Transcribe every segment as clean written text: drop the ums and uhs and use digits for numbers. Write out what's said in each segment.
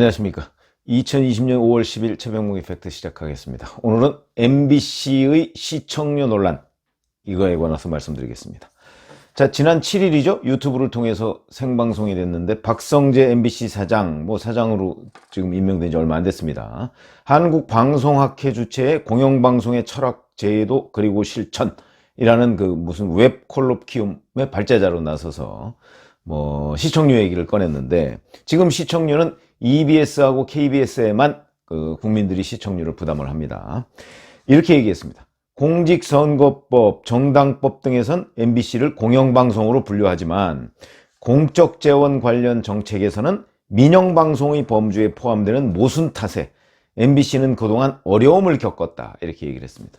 안녕하십니까. 2020년 5월 10일 최병묵 이펙트 시작하겠습니다. 오늘은 MBC의 시청률 논란, 이거에 관해서 말씀드리겠습니다. 자, 지난 7일이죠. 유튜브를 통해서 생방송이 됐는데 박성재 MBC 사장, 사장으로 지금 임명된 지 얼마 안 됐습니다. 한국방송학회 주최의 공영방송의 철학, 제도 그리고 실천이라는 무슨 웹 콜로키움의 발제자로 나서서 시청률 얘기를 꺼냈는데, 지금 시청률은 EBS하고 KBS에만 국민들이 시청률을 부담을 합니다. 이렇게 얘기했습니다. 공직선거법, 정당법 등에선 MBC를 공영방송으로 분류하지만 공적 재원 관련 정책에서는 민영방송의 범주에 포함되는 모순 탓에 MBC는 그동안 어려움을 겪었다, 이렇게 얘기를 했습니다.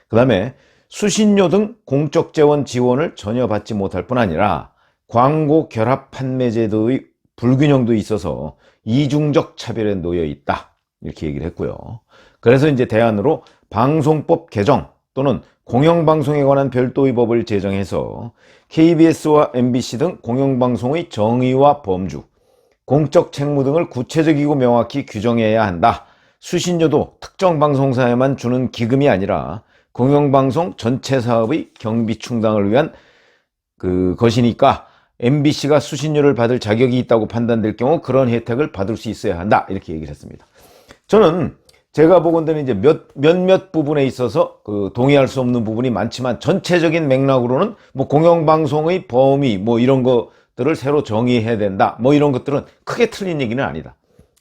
그 다음에 수신료 등 공적 재원 지원을 전혀 받지 못할 뿐 아니라 광고 결합 판매 제도의 불균형도 있어서 이중적 차별에 놓여 있다, 이렇게 얘기를 했고요. 그래서 이제 대안으로 방송법 개정 또는 공영방송에 관한 별도의 법을 제정해서 KBS와 MBC 등 공영방송의 정의와 범주, 공적 책무 등을 구체적이고 명확히 규정해야 한다. 수신료도 특정 방송사에만 주는 기금이 아니라 공영방송 전체 사업의 경비 충당을 위한 것이니까 MBC가 수신료를 받을 자격이 있다고 판단될 경우 그런 혜택을 받을 수 있어야 한다, 이렇게 얘기를 했습니다. 저는 제가 보건대는 이제 몇몇 부분에 있어서 동의할 수 없는 부분이 많지만, 전체적인 맥락으로는 공영방송의 범위 이런 것들을 새로 정의해야 된다, 이런 것들은 크게 틀린 얘기는 아니다.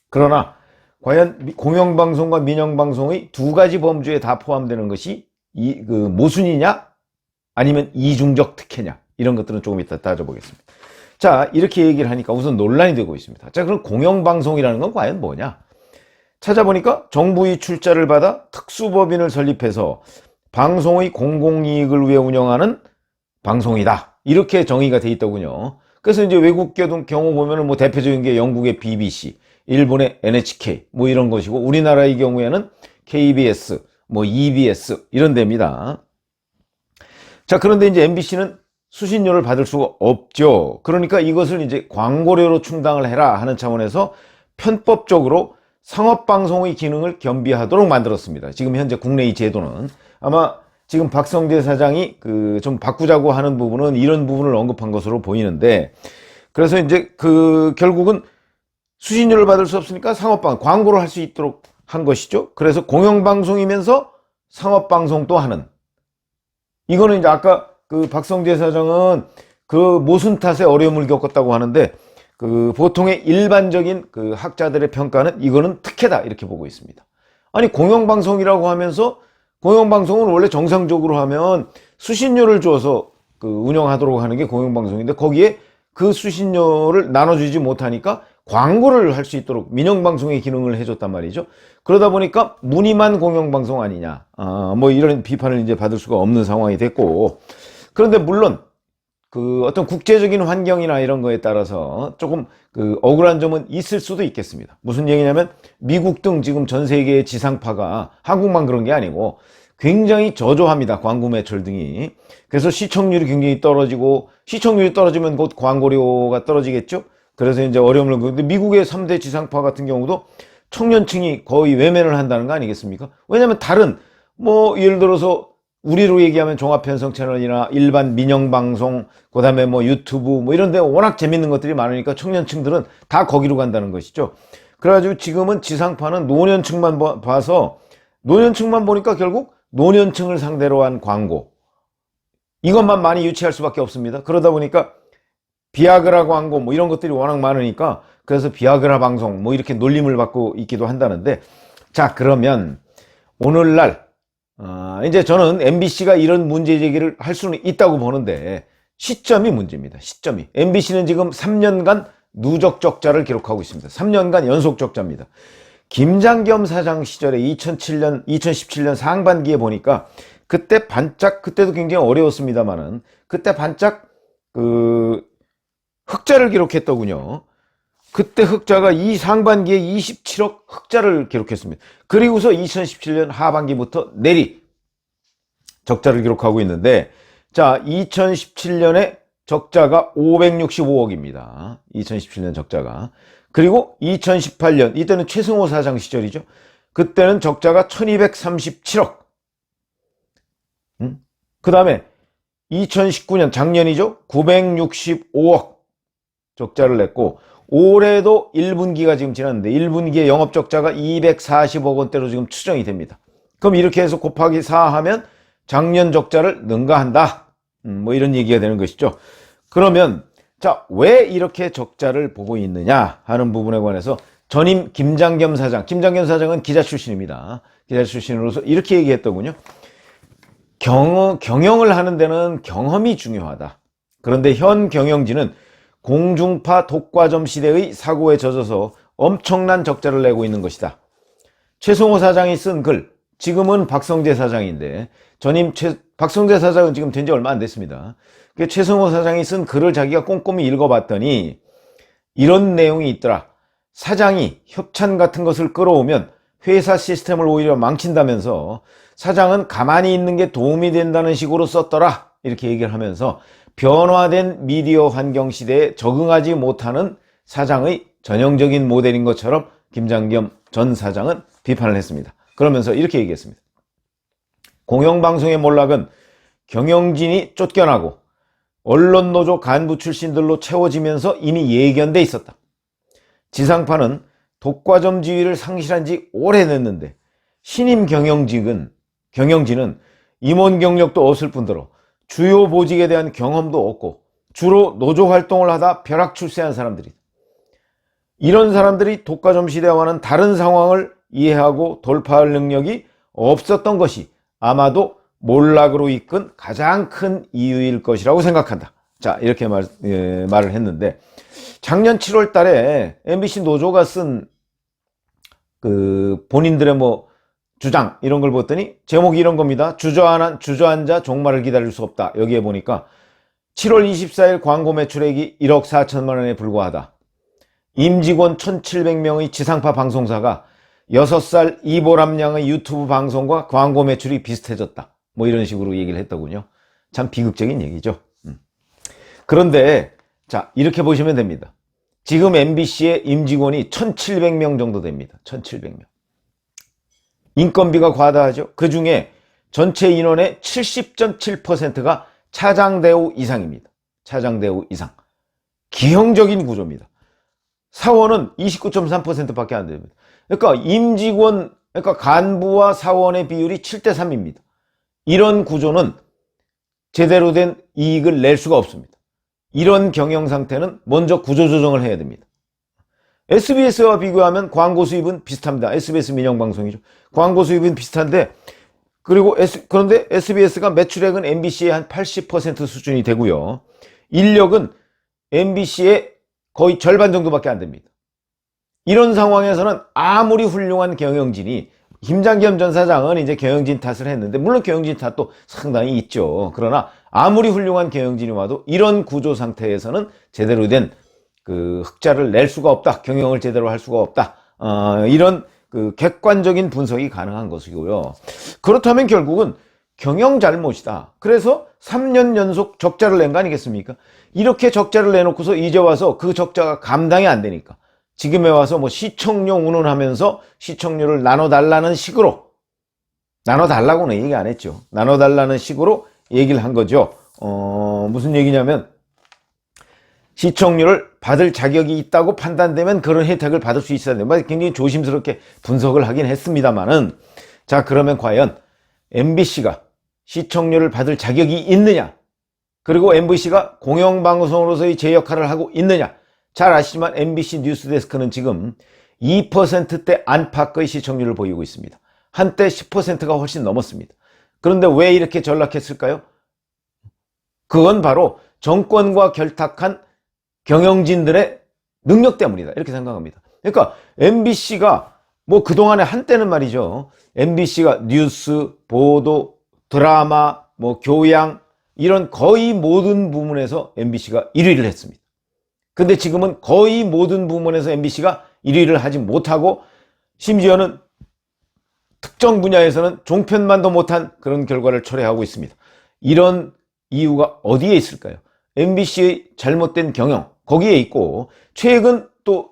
그러나 과연 공영방송과 민영방송의 두 가지 범주에 다 포함되는 것이 모순이냐 아니면 이중적 특혜냐, 이런 것들은 조금 이따 따져보겠습니다. 자, 이렇게 얘기를 하니까 우선 논란이 되고 있습니다. 자, 그럼 공영방송이라는 건 과연 뭐냐? 찾아보니까 정부의 출자를 받아 특수법인을 설립해서 방송의 공공이익을 위해 운영하는 방송이다, 이렇게 정의가 돼 있더군요. 그래서 이제 외국 경우 보면은 대표적인 게 영국의 BBC, 일본의 NHK 이런 것이고, 우리나라의 경우에는 KBS, EBS 이런 데입니다. 자, 그런데 이제 MBC는 수신료를 받을 수가 없죠. 그러니까 이것을 이제 광고료로 충당을 해라 하는 차원에서 편법적으로 상업방송의 기능을 겸비하도록 만들었습니다. 지금 현재 국내의 제도는 아마 지금 박성재 사장이 좀 바꾸자고 하는 부분은 이런 부분을 언급한 것으로 보이는데, 그래서 이제 결국은 수신료를 받을 수 없으니까 광고를 할 수 있도록 한 것이죠. 그래서 공영방송이면서 상업방송도 하는, 이거는 이제 아까 박성재 사장은 모순 탓에 어려움을 겪었다고 하는데, 보통의 일반적인 학자들의 평가는 이거는 특혜다, 이렇게 보고 있습니다. 아니, 공영방송이라고 하면서, 공영방송은 원래 정상적으로 하면 수신료를 줘서 운영하도록 하는 게 공영방송인데, 거기에 그 수신료를 나눠주지 못하니까 광고를 할 수 있도록 민영방송의 기능을 해줬단 말이죠. 그러다 보니까 무늬만 공영방송 아니냐, 이런 비판을 이제 받을 수가 없는 상황이 됐고, 그런데 물론 어떤 국제적인 환경이나 이런 거에 따라서 조금 억울한 점은 있을 수도 있겠습니다. 무슨 얘기냐면, 미국 등 지금 전 세계의 지상파가, 한국만 그런 게 아니고 굉장히 저조합니다, 광고 매출 등이. 그래서 시청률이 굉장히 떨어지고, 시청률이 떨어지면 곧 광고료가 떨어지겠죠. 그래서 이제 어려움을 겪는데, 미국의 3대 지상파 같은 경우도 청년층이 거의 외면을 한다는 거 아니겠습니까? 왜냐면 다른 예를 들어서 우리로 얘기하면 종합편성 채널이나 일반 민영방송, 그 다음에 유튜브 이런 데 워낙 재밌는 것들이 많으니까 청년층들은 다 거기로 간다는 것이죠. 그래가지고 지금은 지상파는 노년층만 봐서, 노년층만 보니까 결국 노년층을 상대로 한 광고, 이것만 많이 유치할 수밖에 없습니다. 그러다 보니까 비아그라 광고 이런 것들이 워낙 많으니까, 그래서 비아그라 방송 이렇게 놀림을 받고 있기도 한다는데, 자, 그러면 오늘날 이제 저는 MBC가 이런 문제 제기를 할 수는 있다고 보는데, 시점이 문제입니다. 시점이. MBC는 지금 3년간 누적 적자를 기록하고 있습니다. 3년간 연속 적자입니다. 김장겸 사장 시절에 2017년 상반기에 보니까, 그때 반짝, 그때도 굉장히 어려웠습니다만은, 그때 반짝 흑자를 기록했더군요. 그때 흑자가 이 상반기에 27억 흑자를 기록했습니다. 그리고서 2017년 하반기부터 내리 적자를 기록하고 있는데, 자, 2017년에 적자가 565억입니다. 2017년 적자가. 그리고 2018년, 이때는 최승호 사장 시절이죠. 그때는 적자가 1237억. 그 다음에 2019년 작년이죠. 965억 적자를 냈고, 올해도 1분기가 지금 지났는데 1분기에 영업적자가 240억 원대로 지금 추정이 됩니다. 그럼 이렇게 해서 곱하기 4 하면 작년 적자를 능가한다. 뭐 이런 얘기가 되는 것이죠. 그러면 자, 왜 이렇게 적자를 보고 있느냐 하는 부분에 관해서 전임 김장겸 사장, 김장겸 사장은 기자 출신입니다. 기자 출신으로서 이렇게 얘기했더군요. 경영을 하는 데는 경험이 중요하다. 그런데 현 경영진은 공중파 독과점 시대의 사고에 젖어서 엄청난 적자를 내고 있는 것이다. 최승호 사장이 쓴 글, 지금은 박성재 사장인데 박성재 사장은 지금 된 지 얼마 안 됐습니다. 최승호 사장이 쓴 글을 자기가 꼼꼼히 읽어봤더니 이런 내용이 있더라. 사장이 협찬 같은 것을 끌어오면 회사 시스템을 오히려 망친다면서 사장은 가만히 있는 게 도움이 된다는 식으로 썼더라. 이렇게 얘기를 하면서 변화된 미디어 환경 시대에 적응하지 못하는 사장의 전형적인 모델인 것처럼 김장겸 전 사장은 비판을 했습니다. 그러면서 이렇게 얘기했습니다. 공영방송의 몰락은 경영진이 쫓겨나고 언론노조 간부 출신들로 채워지면서 이미 예견돼 있었다. 지상파는 독과점 지위를 상실한 지 오래됐는데 신임 경영진은 임원 경력도 없을 뿐더러 주요 보직에 대한 경험도 없고 주로 노조 활동을 하다 벼락 출세한 사람들이다. 이런 사람들이 독과점 시대와는 다른 상황을 이해하고 돌파할 능력이 없었던 것이 아마도 몰락으로 이끈 가장 큰 이유일 것이라고 생각한다. 자, 이렇게 말을 했는데, 작년 7월 달에 MBC 노조가 쓴 본인들의 주장 이런 걸 봤더니 제목이 이런 겁니다. 주저앉아 종말을 기다릴 수 없다. 여기에 보니까 7월 24일 광고 매출액이 1억 4천만 원에 불과하다. 임직원 1,700명의 지상파 방송사가 6살 이보람 양의 유튜브 방송과 광고 매출이 비슷해졌다. 뭐 이런 식으로 얘기를 했더군요. 참 비극적인 얘기죠. 그런데 자, 이렇게 보시면 됩니다. 지금 MBC의 임직원이 1,700명 정도 됩니다. 1,700명. 인건비가 과다하죠. 그 중에 전체 인원의 70.7%가 차장대우 이상입니다. 차장대우 이상. 기형적인 구조입니다. 사원은 29.3%밖에 안 됩니다. 그러니까 간부와 사원의 비율이 7대3입니다. 이런 구조는 제대로 된 이익을 낼 수가 없습니다. 이런 경영 상태는 먼저 구조조정을 해야 됩니다. SBS와 비교하면 광고 수입은 비슷합니다. SBS 민영방송이죠. 광고 수입은 비슷한데, 그런데 SBS가 매출액은 MBC의 한 80% 수준이 되고요. 인력은 MBC의 거의 절반 정도밖에 안 됩니다. 이런 상황에서는 아무리 훌륭한 경영진이, 김장겸 전 사장은 이제 경영진 탓을 했는데, 물론 경영진 탓도 상당히 있죠. 그러나 아무리 훌륭한 경영진이 와도 이런 구조 상태에서는 제대로 된 흑자를 낼 수가 없다. 경영을 제대로 할 수가 없다. 이런 객관적인 분석이 가능한 것이고요. 그렇다면 결국은 경영 잘못이다. 그래서 3년 연속 적자를 낸 거 아니겠습니까? 이렇게 적자를 내놓고서 이제 와서 그 적자가 감당이 안 되니까 지금에 와서 시청료 운운하면서 시청료를 나눠달라는 식으로, 나눠달라고는 얘기 안 했죠. 나눠달라는 식으로 얘기를 한 거죠. 무슨 얘기냐면, 시청료를 받을 자격이 있다고 판단되면 그런 혜택을 받을 수 있어야 돼요. 굉장히 조심스럽게 분석을 하긴 했습니다만은, 자, 그러면 과연 MBC가 시청료를 받을 자격이 있느냐? 그리고 MBC가 공영방송으로서의 제 역할을 하고 있느냐? 잘 아시지만 MBC 뉴스데스크는 지금 2%대 안팎의 시청률을 보이고 있습니다. 한때 10%가 훨씬 넘었습니다. 그런데 왜 이렇게 전락했을까요? 그건 바로 정권과 결탁한 경영진들의 능력 때문이다. 이렇게 생각합니다. 그러니까 MBC가 그동안에 한때는 말이죠. MBC가 뉴스, 보도, 드라마, 교양 이런 거의 모든 부문에서 MBC가 1위를 했습니다. 근데 지금은 거의 모든 부문에서 MBC가 1위를 하지 못하고 심지어는 특정 분야에서는 종편만도 못한 그런 결과를 초래하고 있습니다. 이런 이유가 어디에 있을까요? MBC의 잘못된 경영 거기에 있고, 최근 또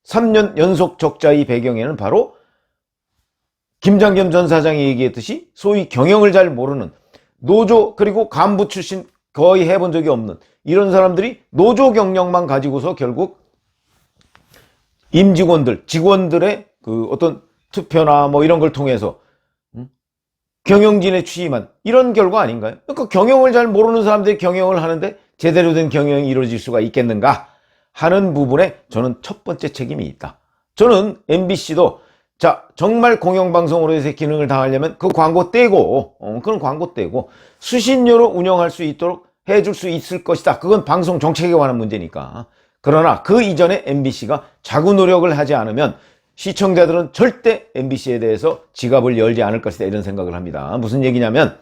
3년 연속 적자의 배경에는 바로 김장겸 전 사장이 얘기했듯이 소위 경영을 잘 모르는 노조, 그리고 간부 출신 거의 해본 적이 없는 이런 사람들이 노조 경력만 가지고서 결국 임직원들, 직원들의 그 어떤 투표나 뭐 이런 걸 통해서 경영진에 취임한 이런 결과 아닌가요? 그러니까 경영을 잘 모르는 사람들이 경영을 하는데 제대로 된 경영이 이루어질 수가 있겠는가 하는 부분에 저는 첫 번째 책임이 있다. 저는 MBC도 자, 정말 공영방송으로서의 기능을 다하려면 그 광고 떼고, 그런 광고 떼고 수신료로 운영할 수 있도록 해줄 수 있을 것이다. 그건 방송 정책에 관한 문제니까. 그러나 그 이전에 MBC가 자구 노력을 하지 않으면 시청자들은 절대 MBC에 대해서 지갑을 열지 않을 것이다, 이런 생각을 합니다. 무슨 얘기냐면,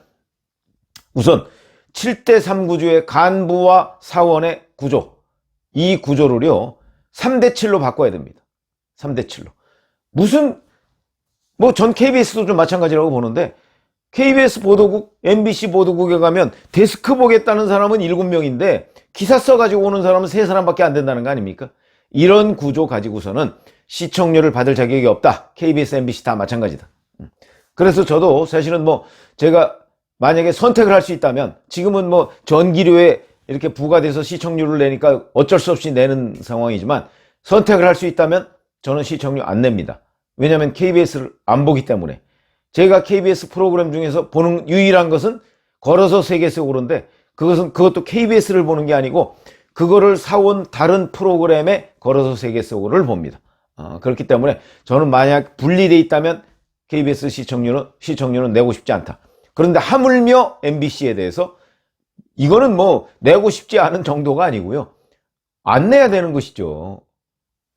우선 7대3 구조의 간부와 사원의 구조, 이 구조를요 3대7로 바꿔야 됩니다. 3대7로. 무슨 뭐 전 KBS도 좀 마찬가지라고 보는데, KBS 보도국, MBC 보도국에 가면 데스크 보겠다는 사람은 7명인데 기사 써가지고 오는 사람은 3사람밖에 안 된다는 거 아닙니까? 이런 구조 가지고서는 시청료를 받을 자격이 없다. KBS, MBC 다 마찬가지다. 그래서 저도 사실은 뭐 제가 만약에 선택을 할 수 있다면, 지금은 뭐 전기료에 이렇게 부과돼서 시청료를 내니까 어쩔 수 없이 내는 상황이지만, 선택을 할 수 있다면 저는 시청료 안 냅니다. 왜냐하면 KBS를 안 보기 때문에. 제가 KBS 프로그램 중에서 보는 유일한 것은 걸어서 세계 속으로인데, 그것도 KBS를 보는 게 아니고 그거를 사온 다른 프로그램의 걸어서 세계 속으로를 봅니다. 그렇기 때문에 저는 만약 분리돼 있다면 KBS 시청료는 내고 싶지 않다. 그런데 하물며 MBC에 대해서 이거는 뭐 내고 싶지 않은 정도가 아니고요, 안 내야 되는 것이죠.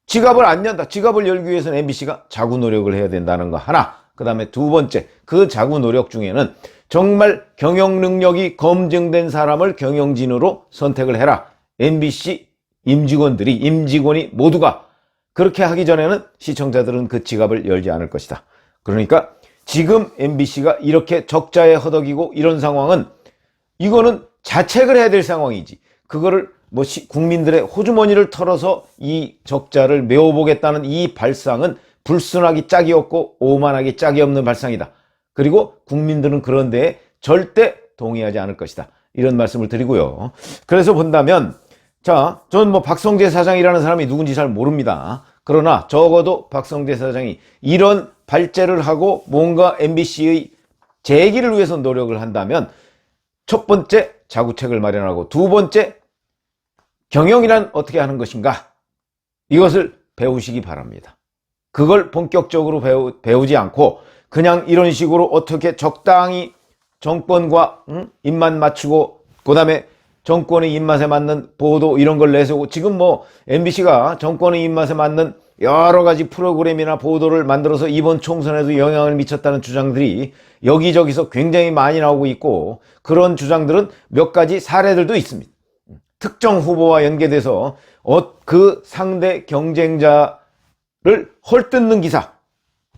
지갑을 안 연다. 지갑을 열기 위해서는 MBC가 자구 노력을 해야 된다는 거 하나. 그 다음에 두 번째, 그 자구 노력 중에는 정말 경영 능력이 검증된 사람을 경영진으로 선택을 해라. MBC 임직원이 모두가 그렇게 하기 전에는 시청자들은 그 지갑을 열지 않을 것이다. 그러니까 지금 MBC가 이렇게 적자에 허덕이고 이런 상황은, 이거는 자책을 해야 될 상황이지, 그거를 뭐 국민들의 호주머니를 털어서 이 적자를 메워보겠다는 이 발상은 불순하기 짝이 없고 오만하기 짝이 없는 발상이다. 그리고 국민들은 그런 데에 절대 동의하지 않을 것이다. 이런 말씀을 드리고요. 그래서 본다면, 자, 저는 뭐 박성재 사장이라는 사람이 누군지 잘 모릅니다. 그러나 적어도 박성재 사장이 이런 발제를 하고 뭔가 MBC의 재기를 위해서 노력을 한다면, 첫 번째 자구책을 마련하고, 두 번째 경영이란 어떻게 하는 것인가, 이것을 배우시기 바랍니다. 그걸 본격적으로 배우지 않고 그냥 이런 식으로 어떻게 적당히 정권과 입맛 맞추고, 그 다음에 정권의 입맛에 맞는 보도 이런 걸 내세우고, 지금 뭐 MBC가 정권의 입맛에 맞는 여러 가지 프로그램이나 보도를 만들어서 이번 총선에도 영향을 미쳤다는 주장들이 여기저기서 굉장히 많이 나오고 있고, 그런 주장들은 몇 가지 사례들도 있습니다. 특정 후보와 연계돼서 그 상대 경쟁자를 헐뜯는 기사,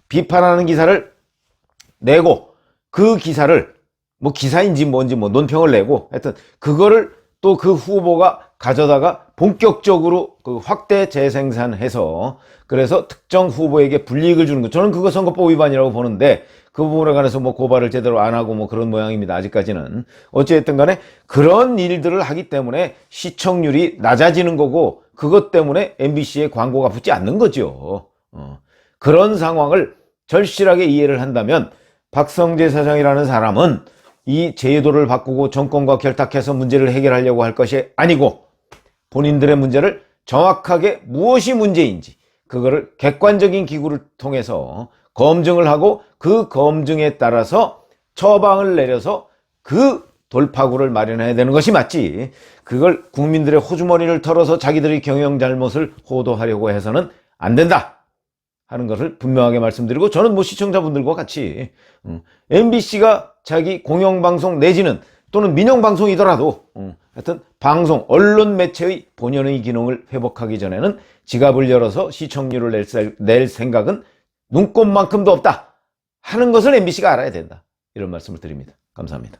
비판하는 기사를 내고, 그 기사를 뭐 기사인지 뭔지 뭐 논평을 내고, 하여튼 그거를 또 그 후보가 가져다가 본격적으로 그 확대 재생산해서, 그래서 특정 후보에게 불이익을 주는 것, 저는 그거 선거법 위반이라고 보는데, 그 부분에 관해서 뭐 고발을 제대로 안 하고 뭐 그런 모양입니다. 아직까지는. 어찌됐든 간에 그런 일들을 하기 때문에 시청률이 낮아지는 거고, 그것 때문에 MBC에 광고가 붙지 않는 거죠. 그런 상황을 절실하게 이해를 한다면, 박성재 사장이라는 사람은 이 제도를 바꾸고 정권과 결탁해서 문제를 해결하려고 할 것이 아니고, 본인들의 문제를 정확하게 무엇이 문제인지 그거를 객관적인 기구를 통해서 검증을 하고, 그 검증에 따라서 처방을 내려서 그 돌파구를 마련해야 되는 것이 맞지, 그걸 국민들의 호주머니를 털어서 자기들의 경영 잘못을 호도하려고 해서는 안 된다 하는 것을 분명하게 말씀드리고, 저는 뭐 시청자분들과 같이 MBC가 자기 공영방송 내지는 또는 민영방송이더라도 하여튼 방송, 언론 매체의 본연의 기능을 회복하기 전에는 지갑을 열어서 시청률을 낼 생각은 눈꼽만큼도 없다 하는 것을 MBC가 알아야 된다, 이런 말씀을 드립니다. 감사합니다.